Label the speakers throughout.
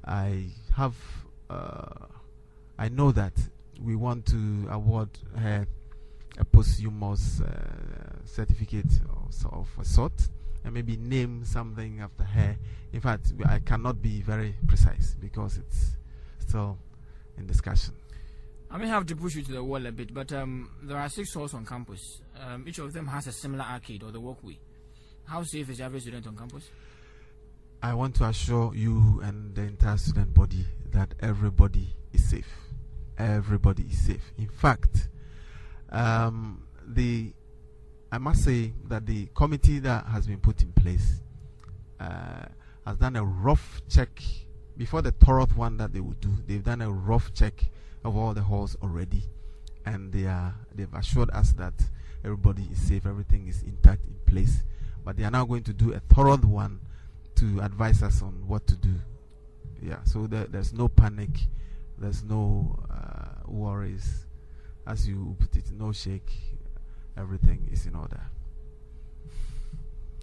Speaker 1: I have, I know that we want to award her a posthumous certificate of a sort, and maybe name something after her. In fact, I cannot be very precise because it's still in discussion.
Speaker 2: I may have to push you to the wall a bit, but there are 6 halls on campus. Each of them has a similar arcade or the walkway. How safe is the average student on campus?
Speaker 1: I want to assure you and the entire student body that everybody is safe. Everybody is safe. In fact, I must say that the committee that has been put in place has done a rough check before the thorough one that they would do. They've done a rough check of all the halls already, and they've assured us that everybody is safe, everything is intact in place. But they are now going to do a thorough one to advise us on what to do. Yeah, so there's no panic, there's no worries, as you put it, no shake. Everything is in order.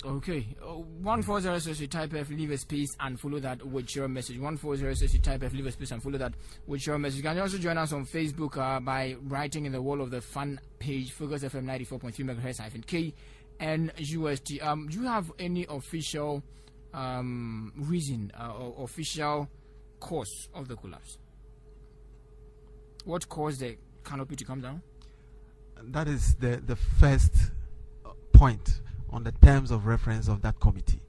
Speaker 2: Okay. 140 you type F, leave a space and follow that with your message. 140 you type F, leave a space and follow that with your message. You can also join us on Facebook by writing in the wall of the fan page, Focus FM 94.3 MHz K and UST. Do you have any official reason or official cause of the collapse? What caused the canopy to come down?
Speaker 1: That is the first point on the terms of reference of that committee,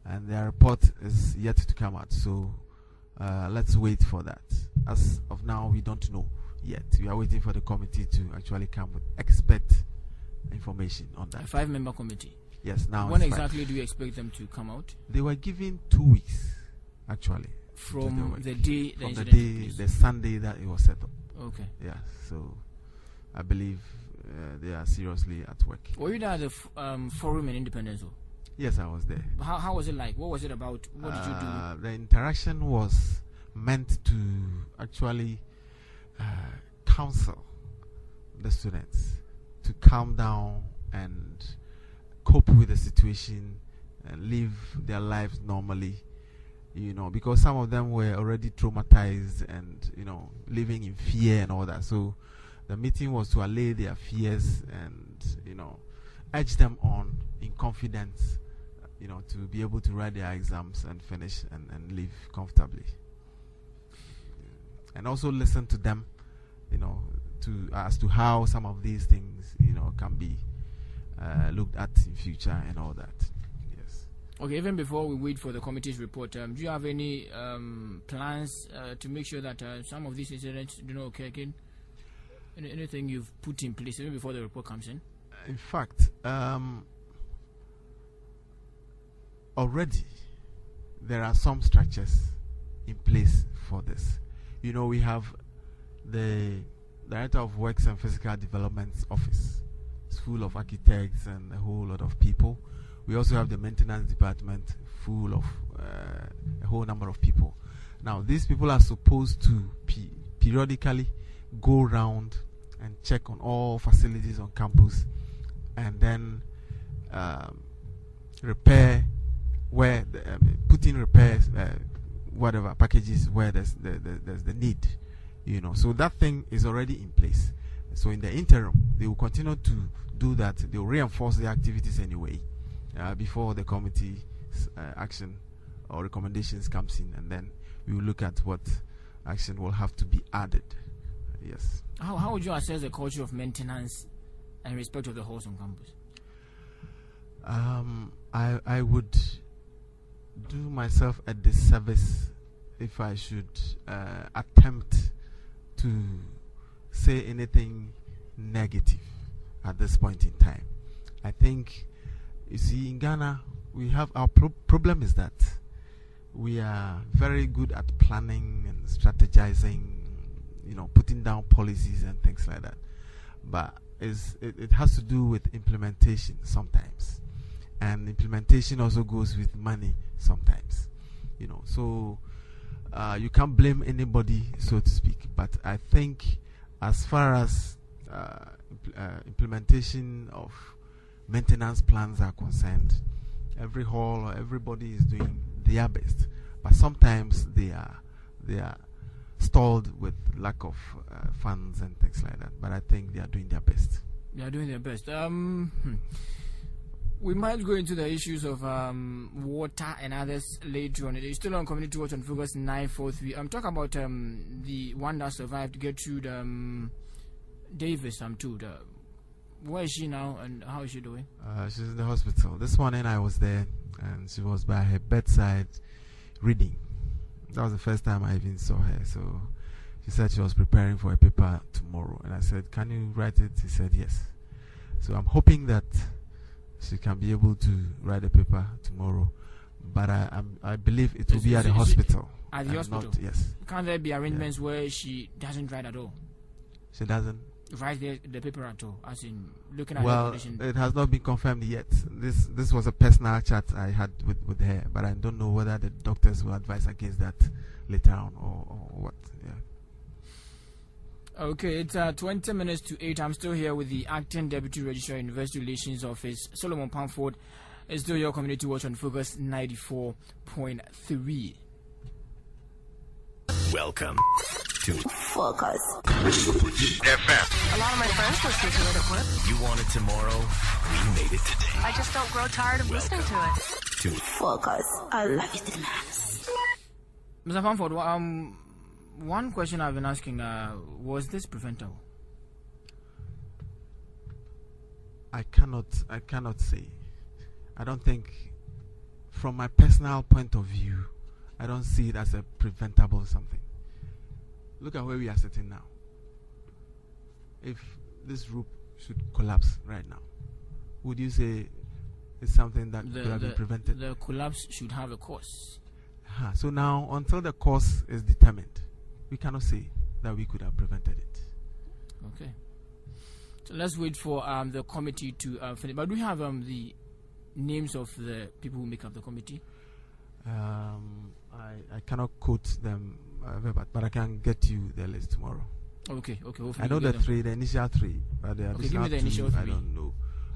Speaker 1: and their report is yet to come out, so let's wait for that. As of now, we don't know yet. We are waiting for the committee to actually come with expert information on that.
Speaker 2: A 5-member committee?
Speaker 1: Yes. Now,
Speaker 2: when exactly do you expect them to come out?
Speaker 1: They were given 2 weeks actually
Speaker 2: from the day
Speaker 1: the Sunday that it was set up.
Speaker 2: Okay.
Speaker 1: Yeah, so I believe they are seriously at work.
Speaker 2: Were you there at the forum in Independence?
Speaker 1: Yes, I was there.
Speaker 2: How was it like? What was it about? What did you do?
Speaker 1: The interaction was meant to actually counsel the students to calm down and cope with the situation and live their lives normally, because some of them were already traumatized and, living in fear and all that. So the meeting was to allay their fears and, urge them on in confidence, to be able to write their exams and finish and live comfortably. And also listen to them, as to how some of these things, can be looked at in future and all that. Yes.
Speaker 2: Okay, even before we wait for the committee's report, do you have any plans to make sure that some of these incidents do not occur again? Anything you've put in place even before the report comes in?
Speaker 1: In fact, already there are some structures in place for this. We have the Director of Works and Physical Development Office. It's full of architects and a whole lot of people. We also have the maintenance department full of a whole number of people. Now, these people are supposed to periodically go around and check on all facilities on campus and then repair where put in repairs, whatever packages where there's the need, so that thing is already in place. So in the interim, they will continue to do that. They will reinforce the activities anyway before the committee's action or recommendations comes in, and then we will look at what action will have to be added. Yes.
Speaker 2: How would you assess the culture of maintenance and respect of the halls on campus?
Speaker 1: I would do myself a disservice if I should attempt to say anything negative at this point in time. I think, you see, in Ghana, we have our problem is that we are very good at planning and strategizing, putting down policies and things like that. But it has to do with implementation sometimes. And implementation also goes with money sometimes. So you can't blame anybody, so to speak. But I think as far as implementation of maintenance plans are concerned, every hall or everybody is doing their best. but sometimes they are stalled with lack of funds and things like that. But I think they are doing their best.
Speaker 2: They are doing their best. We might go into the issues of water and others later on. It's still on Community Watch on Focus 943. I'm talking about the one that survived, Gertrude Davis. I'm told. Where is she now and how is she doing?
Speaker 1: She's in the hospital. This morning I was there and she was by her bedside reading. That was the first time I even saw her. So she said she was preparing for a paper tomorrow. And I said, can you write it? She said, yes. So I'm hoping that she can be able to write a paper tomorrow. But I believe it will be at the hospital.
Speaker 2: At the hospital?
Speaker 1: Not, yes.
Speaker 2: Can there be arrangements where she doesn't write at all?
Speaker 1: She doesn't?
Speaker 2: Write the paper at all, as in looking at
Speaker 1: her condition. It has not been confirmed yet. This was a personal chat I had with her, but I don't know whether the doctors will advise against that later on or what. Yeah.
Speaker 2: Okay, it's 20 minutes to 8. I'm still here with the Acting Deputy Registrar University Relations Office, Solomon Panford. It's still your Community Watch on Focus 94.3.
Speaker 3: Welcome to
Speaker 4: Focus
Speaker 3: FM.
Speaker 4: A lot of my friends listen to it at work.
Speaker 3: You want it tomorrow? We made it today.
Speaker 4: I just don't grow tired of listening to it.
Speaker 3: To
Speaker 4: Focus. I love you, demands.
Speaker 2: Mr. Panford, one question I've been asking, was this preventable?
Speaker 1: I cannot say. I don't think, from my personal point of view, I don't see it as a preventable something. Look at where we are sitting now. If this roof should collapse right now, would you say it's something that could have been prevented?
Speaker 2: The collapse should have a cause.
Speaker 1: So now, until the cause is determined, we cannot say that we could have prevented it.
Speaker 2: Okay. So let's wait for the committee to finish. But do we have the names of the people who make up the committee?
Speaker 1: I cannot quote them, but I can get you the list tomorrow.
Speaker 2: Okay.
Speaker 1: I know the initial three, but the
Speaker 2: give me the initial
Speaker 1: two,
Speaker 2: three.
Speaker 1: I don't know.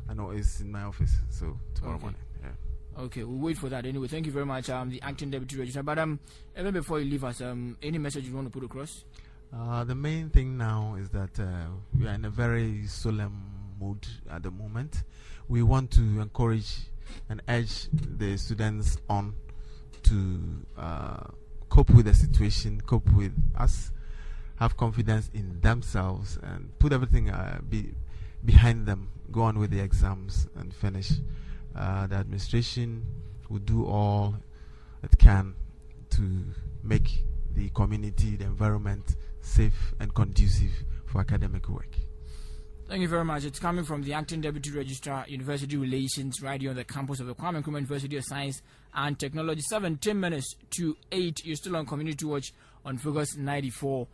Speaker 1: I know it's in my office, so tomorrow morning. Yeah.
Speaker 2: Okay, we'll wait for that anyway. Thank you very much, the Acting Deputy Registrar. But even before you leave us, any message you want to put across?
Speaker 1: The main thing now is that we are in a very solemn mood at the moment. We want to encourage and urge the students on to cope with the situation, cope with us, have confidence in themselves, and put everything behind them, go on with the exams and finish. The administration will do all it can to make the community, the environment safe and conducive for academic work.
Speaker 2: Thank you very much. It's coming from the Acting Deputy Registrar, University Relations, right here on the campus of the Kwame Nkrumah University of Science and Technology. 17 minutes to 8. You're still on Community Watch on Focus 94.3.